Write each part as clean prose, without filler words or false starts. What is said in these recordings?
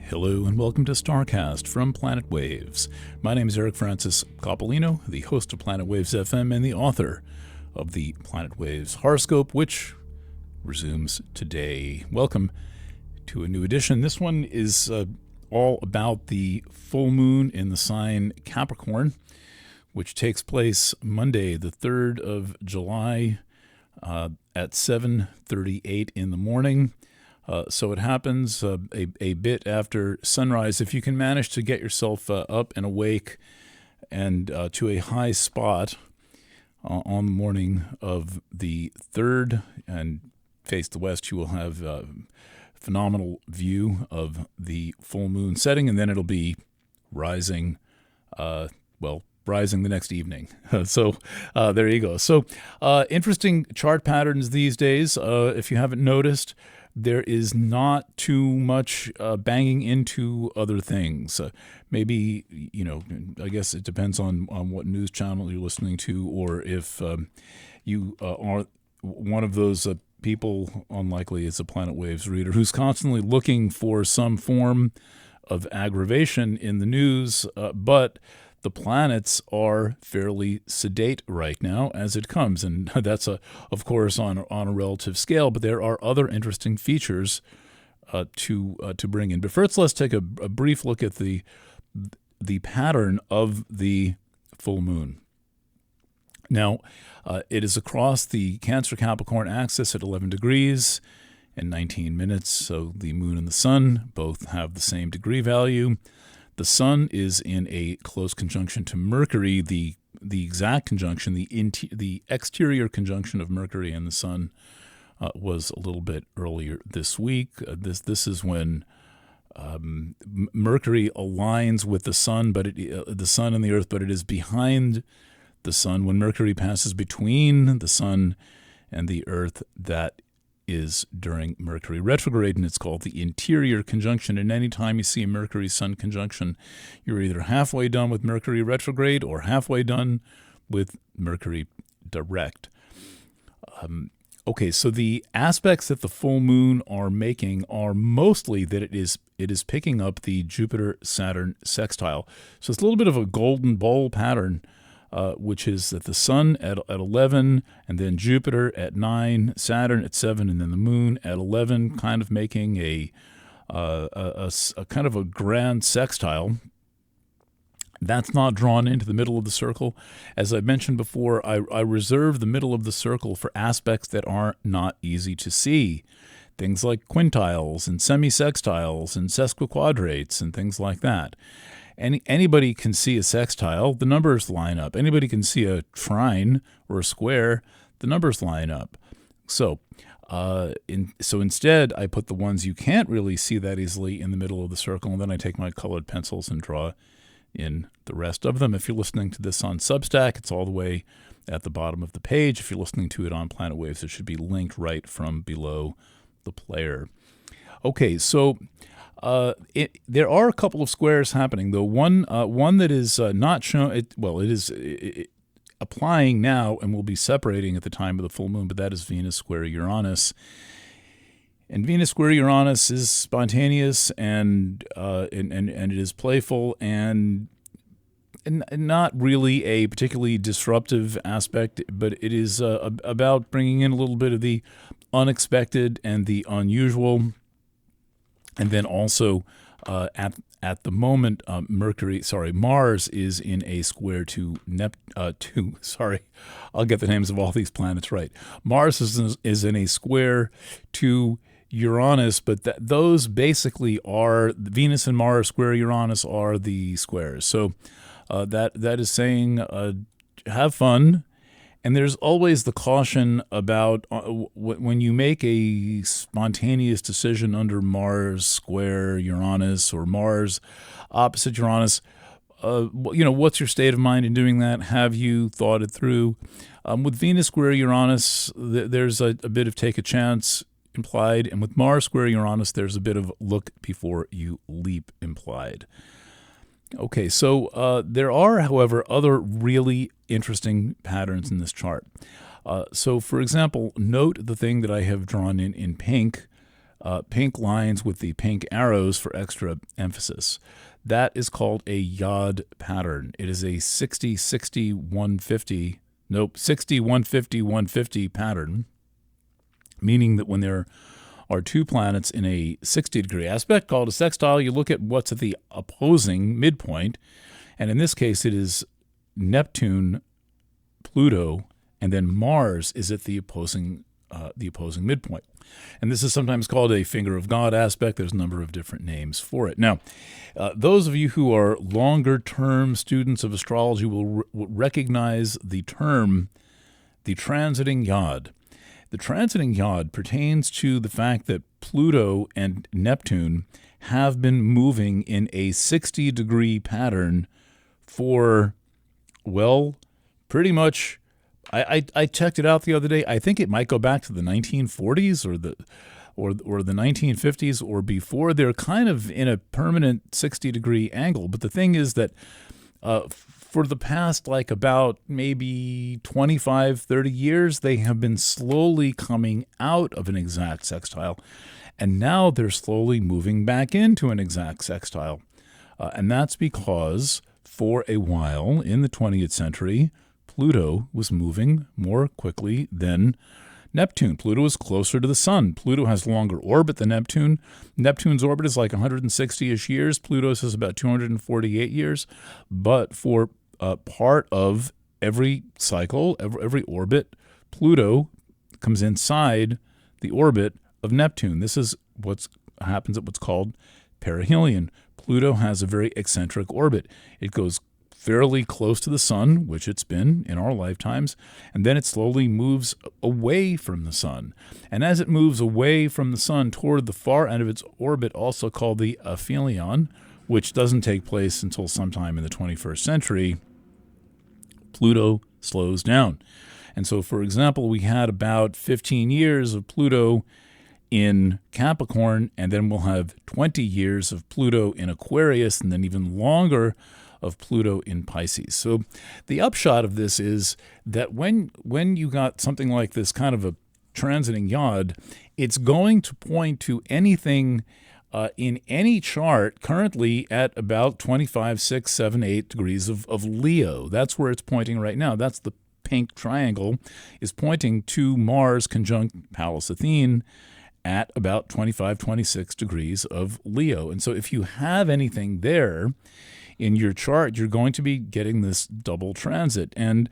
Hello and welcome to STARCAST from Planet Waves. My name is Eric Francis Coppolino, the host of Planet Waves FM and the author of the Planet Waves horoscope, which resumes today. Welcome to a new edition. This one is all about the full moon in the sign Capricorn, which takes place Monday, the 3rd of July at 7:38 in the morning. So it happens a bit after sunrise. If you can manage to get yourself up and awake and to a high spot on the morning of the 3rd and face the west, you will have a phenomenal view of the full moon setting, and then it'll be rising, rising the next evening. So there you go. So interesting chart patterns these days. If you haven't noticed, there is not too much banging into other things. Maybe, I guess it depends on what news channel you're listening to, or if you are one of those people, unlikely as a Planet Waves reader, who's constantly looking for some form of aggravation in the news, but the planets are fairly sedate right now as it comes, and that's of course on a relative scale. But there are other interesting features to bring in. But first, let's take a brief look at the pattern of the full moon. Now, it is across the Cancer-Capricorn axis at 11 degrees and 19 minutes. So the moon and the sun both have the same degree value. The sun is in a close conjunction to Mercury. The exact conjunction, the exterior conjunction of Mercury and the sun was a little bit earlier this week. This is when Mercury aligns with the sun, but the sun and the Earth, but it is behind the sun. When Mercury passes between the sun and the Earth, that is during Mercury retrograde, and it's called the interior conjunction. And anytime you see a Mercury-Sun conjunction, you're either halfway done with Mercury retrograde or halfway done with Mercury direct. Okay, so the aspects that the full moon are making are mostly that it is picking up the Jupiter-Saturn sextile. So it's a little bit of a golden bowl pattern, which is that the sun at 11, and then Jupiter at 9, Saturn at 7, and then the moon at 11, kind of making a kind of a grand sextile. That's not drawn into the middle of the circle. As I mentioned before, I reserve the middle of the circle for aspects that are not easy to see. Things like quintiles and semisextiles and sesquiquadrates and things like that. Anybody can see a sextile, the numbers line up. Anybody can see a trine or a square, the numbers line up. So instead, I put the ones you can't really see that easily in the middle of the circle, and then I take my colored pencils and draw in the rest of them. If you're listening to this on Substack, it's all the way at the bottom of the page. If you're listening to it on Planet Waves, it should be linked right from below the player. Okay, so there are a couple of squares happening, though. One that is not shown. It is applying now and will be separating at the time of the full moon. But that is Venus square Uranus, and Venus square Uranus is spontaneous and it is playful and not really a particularly disruptive aspect. But it is about bringing in a little bit of the unexpected and the unusual. And then also, at the moment, Mars is in a square to I'll get the names of all these planets right. Mars is in a square to Uranus, but those basically are Venus and Mars square Uranus are the squares. So that is saying have fun. And there's always the caution about when you make a spontaneous decision under Mars square Uranus or Mars opposite Uranus, what's your state of mind in doing that? Have you thought it through? With Venus square Uranus, there's a bit of take a chance implied. And with Mars square Uranus, there's a bit of look before you leap implied. Okay, so there are, however, other really interesting patterns in this chart. So, for example, note the thing that I have drawn in pink pink lines with the pink arrows for extra emphasis. That is called a YOD pattern. It is a 60-150 pattern, meaning that when there are two planets in a 60-degree aspect called a sextile, you look at what's at the opposing midpoint, and in this case it is Neptune, Pluto, and then Mars is at the opposing midpoint. And this is sometimes called a finger of God aspect. There's a number of different names for it. Now, those of you who are longer-term students of astrology will recognize the term the transiting yod. The transiting yod pertains to the fact that Pluto and Neptune have been moving in a 60-degree pattern for, well, pretty much. I checked it out the other day. I think it might go back to the 1940s or the 1950s or before. They're kind of in a permanent 60-degree angle. But the thing is that for the past like about maybe 25, 30 years, they have been slowly coming out of an exact sextile. And now they're slowly moving back into an exact sextile. And that's because for a while in the 20th century, Pluto was moving more quickly than Neptune. Pluto is closer to the sun. Pluto has longer orbit than Neptune. Neptune's orbit is like 160-ish years. Pluto's is about 248 years. But for part of every cycle, every orbit, Pluto comes inside the orbit of Neptune. This is what happens at what's called perihelion. Pluto has a very eccentric orbit. It goes fairly close to the sun, which it's been in our lifetimes, and then it slowly moves away from the sun. And as it moves away from the sun toward the far end of its orbit, also called the aphelion, which doesn't take place until sometime in the 21st century, Pluto slows down. And so, for example, we had about 15 years of Pluto in Capricorn, and then we'll have 20 years of Pluto in Aquarius, and then even longer of Pluto in Pisces. So the upshot of this is that when you got something like this kind of a transiting yod, it's going to point to anything in any chart currently at about 25, 6, 7, 8 degrees of Leo. That's where it's pointing right now. That's the pink triangle is pointing to Mars conjunct Pallas Athene at about 25, 26 degrees of Leo. And so if you have anything there in your chart, you're going to be getting this double transit. And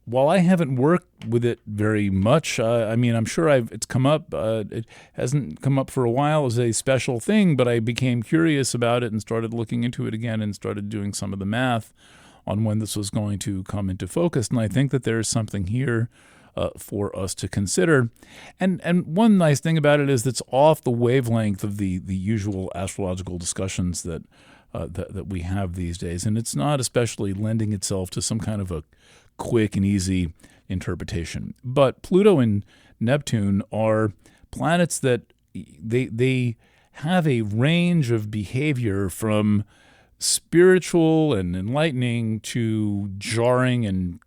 while I haven't worked with it very much, I mean, I'm sure it's come up. It hasn't come up for a while as a special thing, but I became curious about it and started looking into it again and started doing some of the math on when this was going to come into focus. And I think that there's something here for us to consider. And one nice thing about it is it's off the wavelength of the usual astrological discussions that we have these days, and it's not especially lending itself to some kind of a quick and easy interpretation. But Pluto and Neptune are planets that they have a range of behavior from spiritual and enlightening to jarring and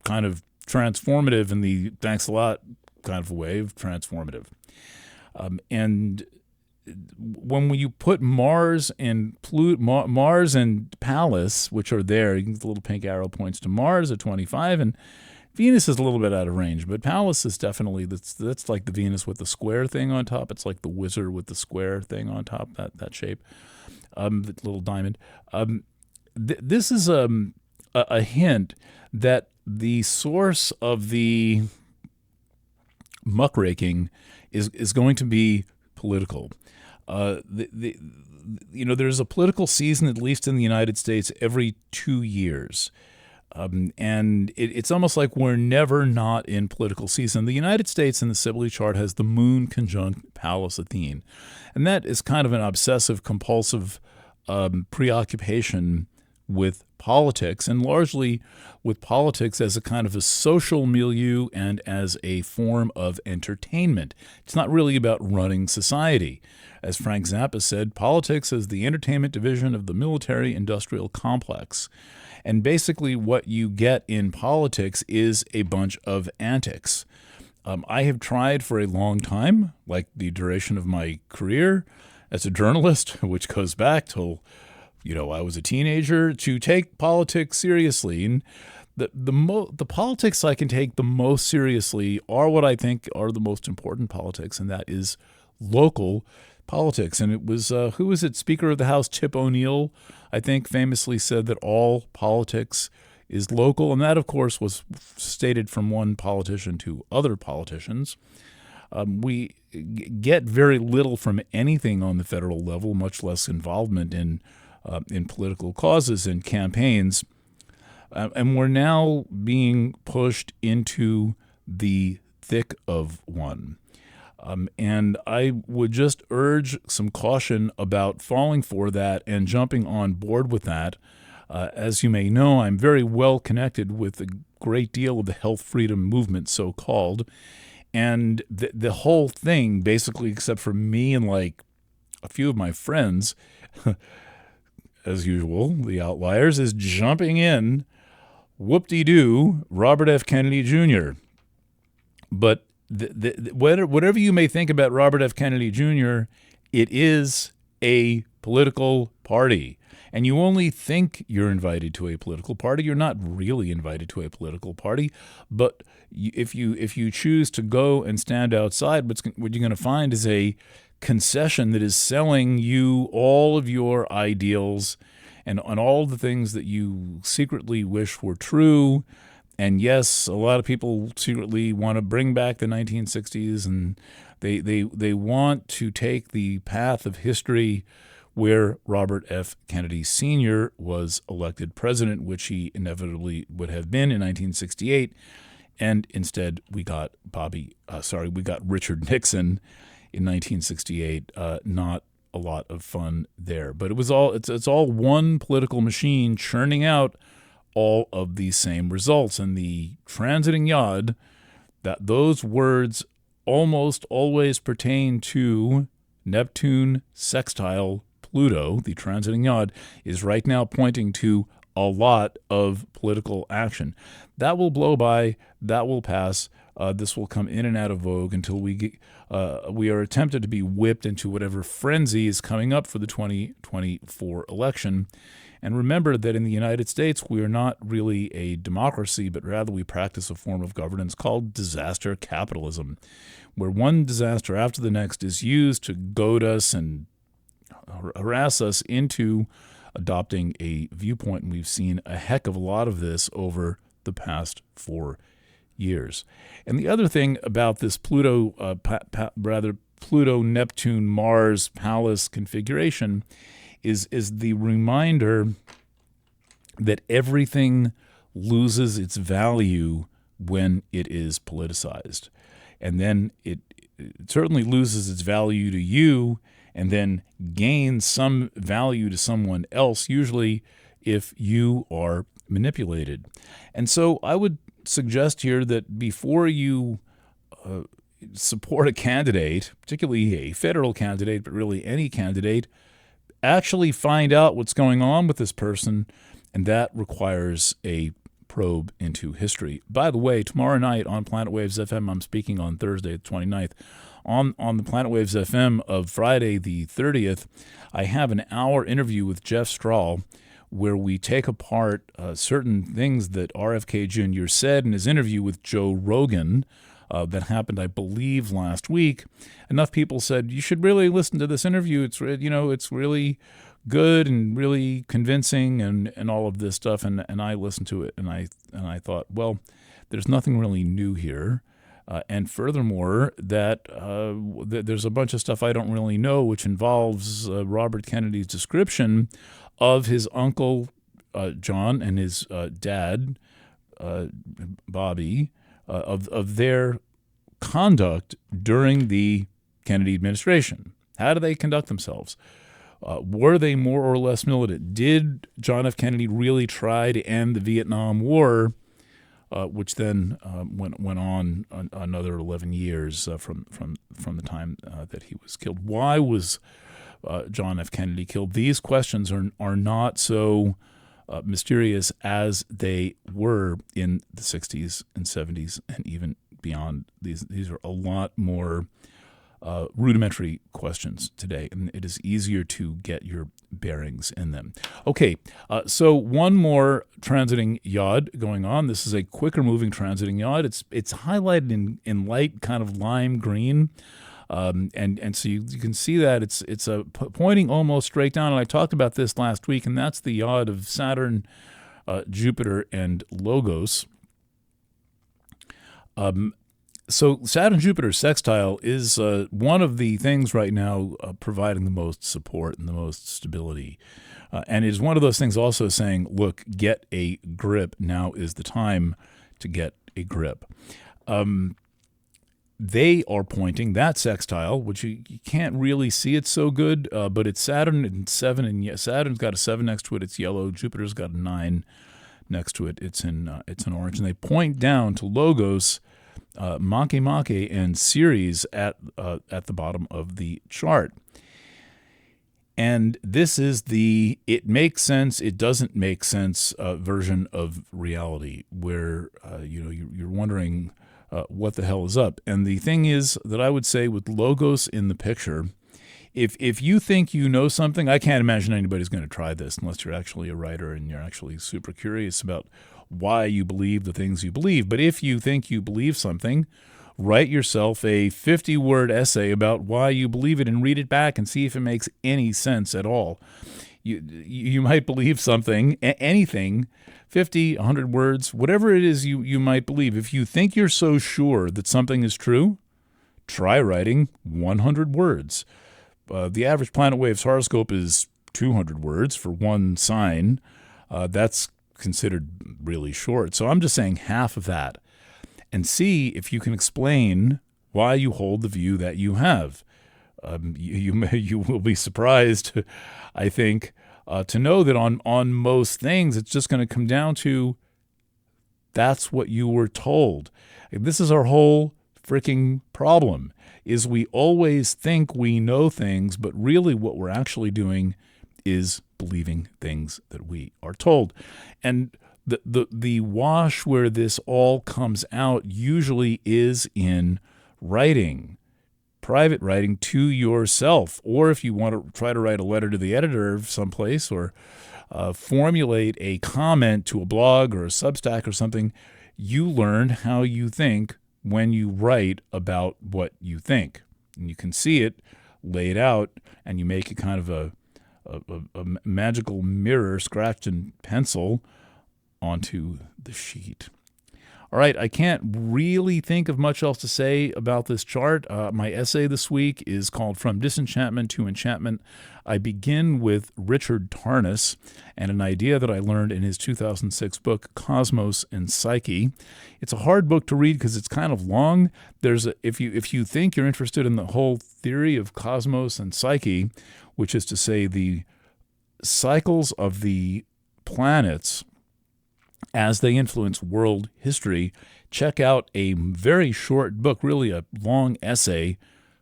kind of transformative in the thanks a lot kind of way of transformative. And when you put Mars and Mars and Pallas, which are there, the little pink arrow points to Mars at 25, and Venus is a little bit out of range, but Pallas is definitely, that's like the Venus with the square thing on top. It's like the wizard with the square thing on top, that shape, the little diamond. This is a hint that the source of the muckraking is going to be political. There's a political season, at least in the United States, every 2 years. And it's almost like we're never not in political season. The United States in the Sibley chart has the moon conjunct Pallas Athene. And that is kind of an obsessive, compulsive preoccupation with politics, and largely with politics as a kind of a social milieu and as a form of entertainment. It's not really about running society. As Frank Zappa said, politics is the entertainment division of the military-industrial complex. And basically what you get in politics is a bunch of antics. I have tried for a long time, like the duration of my career as a journalist, which goes back till, I was a teenager, to take politics seriously. And the politics I can take the most seriously are what I think are the most important politics, and that is local politics. And it was, who was it? Speaker of the House Tip O'Neill, I think, famously said that all politics is local. And that, of course, was stated from one politician to other politicians. We get very little from anything on the federal level, much less involvement in political causes and campaigns. And we're now being pushed into the thick of one. And I would just urge some caution about falling for that and jumping on board with that. As you may know, I'm very well connected with a great deal of the health freedom movement, so-called. And the whole thing, basically, except for me and like a few of my friends, as usual, the outliers, is jumping in, whoop-de-doo, Robert F. Kennedy Jr. But whatever you may think about Robert F. Kennedy Jr., it is a political party. And you only think you're invited to a political party. You're not really invited to a political party. But if you choose to go and stand outside, what you're going to find is a concession that is selling you all of your ideals and on all the things that you secretly wish were true. And yes, a lot of people secretly want to bring back the 1960s, and they want to take the path of history where Robert F. Kennedy Sr. was elected president, which he inevitably would have been in 1968, and instead we got Richard Nixon in 1968. Not a lot of fun there, but it's all one political machine churning out all of these same results. And the transiting YOD, that those words almost always pertain to Neptune sextile Pluto. The transiting YOD is right now pointing to a lot of political action. That will blow by. That will pass. This will come in and out of vogue until we are tempted to be whipped into whatever frenzy is coming up for the 2024 election. And remember that in the United States, we are not really a democracy, but rather we practice a form of governance called disaster capitalism, where one disaster after the next is used to goad us and harass us into adopting a viewpoint. And we've seen a heck of a lot of this over the past 4 years. And the other thing about this Pluto, Neptune-Mars Pallas configuration is the reminder that everything loses its value when it is politicized. And then it certainly loses its value to you and then gains some value to someone else, usually if you are manipulated. And so I would suggest here that before you support a candidate, particularly a federal candidate, but really any candidate, actually find out what's going on with this person, and that requires a probe into history. By the way, tomorrow night on Planet Waves FM, I'm speaking on Thursday the 29th, on the Planet Waves FM of Friday the 30th, I have an hour interview with Jeff Strahl where we take apart certain things that RFK Jr. said in his interview with Joe Rogan that happened, I believe, last week. Enough people said, you should really listen to this interview. It's really good and really convincing and all of this stuff. And I listened to it and I thought, well, there's nothing really new here. And furthermore, that there's a bunch of stuff I don't really know, which involves Robert Kennedy's description of his uncle John and his dad Bobby, of their conduct during the Kennedy administration. How do they conduct themselves? Were they more or less militant? Did John F. Kennedy really try to end the Vietnam War, which then went on another 11 years from the time that he was killed? Why was John F. Kennedy killed? These questions are not so mysterious as they were in the 60s and 70s and even beyond these. These are a lot more rudimentary questions today, and it is easier to get your bearings in them. Okay, so one more transiting YOD going on. This is a quicker moving transiting YOD. It's highlighted in light kind of lime green, and so you can see that it's pointing almost straight down. And I talked about this last week, and that's the YOD of Saturn, Jupiter, and Logos. So Saturn-Jupiter sextile is one of the things right now providing the most support and the most stability. And it is one of those things also saying, look, get a grip. Now is the time to get a grip. They are pointing, that sextile, which you can't really see it so good, but it's Saturn in 7, and Saturn's got a 7 next to it. It's yellow. Jupiter's got a 9 next to it. It's in orange. And they point down to Logos, Make, and Ceres at the bottom of the chart. And this is the it makes sense, it doesn't make sense version of reality, where you're wondering what the hell is up. And the thing is that I would say with Logos in the picture, if you think you know something, I can't imagine anybody's going to try this unless you're actually a writer and you're actually super curious about why you believe the things you believe. But if you think you believe something, write yourself a 50-word essay about why you believe it and read it back and see if it makes any sense at all. You might believe something, anything, 50, 100 words, whatever it is you might believe. If you think you're so sure that something is true, try writing 100 words. The average Planet Waves horoscope is 200 words for one sign. That's considered really short. So I'm just saying half of that, and see if you can explain why you hold the view that you have. You will be surprised, I think, to know that on most things it's just going to come down to that's what you were told. This is our whole freaking problem, is we always think we know things, but really what we're actually doing is believing things that we are told. And the wash where this all comes out usually is in writing, private writing to yourself, or if you want to try to write a letter to the editor of someplace, or formulate a comment to a blog or a Substack or something, you learn how you think when you write about what you think. And you can see it laid out, and you make it kind of a magical mirror scratched in pencil onto the sheet. All right, I can't really think of much else to say about this chart. My essay this week is called From Disenchantment to Enchantment. I begin with Richard Tarnas and an idea that I learned in his 2006 book, Cosmos and Psyche. It's a hard book to read because it's kind of long. If you think you're interested in the whole theory of cosmos and psyche, which is to say the cycles of the planets as they influence world history, check out a very short book, really a long essay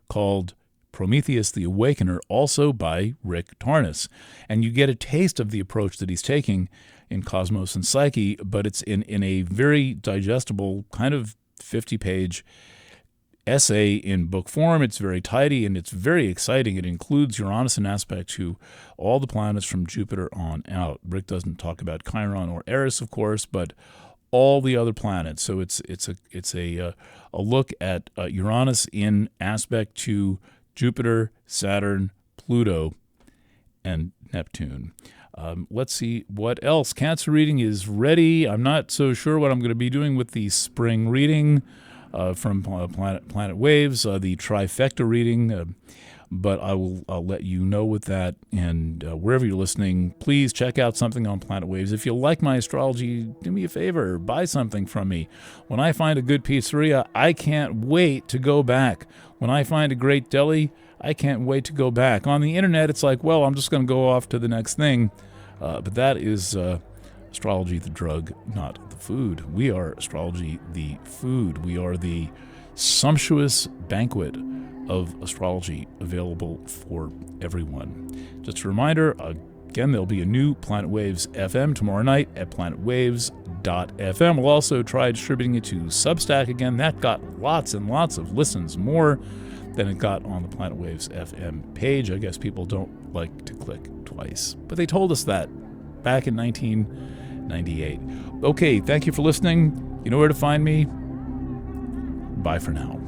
called Prometheus the Awakener, also by Rick Tarnas. And you get a taste of the approach that he's taking in Cosmos and Psyche, but it's in a very digestible kind of 50-page essay in book form. It's very tidy and it's very exciting. It includes Uranus in aspect to all the planets from Jupiter on out. Rick doesn't talk about Chiron or Eris, of course, but all the other planets. So it's a look at Uranus in aspect to Jupiter, Saturn, Pluto, and Neptune. Let's see what else. Cancer reading is ready. I'm not so sure what I'm going to be doing with the spring reading from Planet Waves, the trifecta reading, but I'll let you know with that. And wherever you're listening, please check out something on Planet Waves. If you like my astrology, do me a favor, buy something from me. When I find a good pizzeria, I can't wait to go back. When I find a great deli, I can't wait to go back. On the internet, it's like, well, I'm just going to go off to the next thing. But that is astrology, the drug, not the food. We are astrology, the food. We are the sumptuous banquet of astrology available for everyone. Just a reminder, again, there'll be a new Planet Waves FM tomorrow night at planetwaves.com. YOD.fm. We'll also try distributing it to Substack again. That got lots and lots of listens, more than it got on the Planet Waves FM page. I guess people don't like to click twice, but they told us that back in 1998. Okay, thank you for listening. You know where to find me. Bye for now.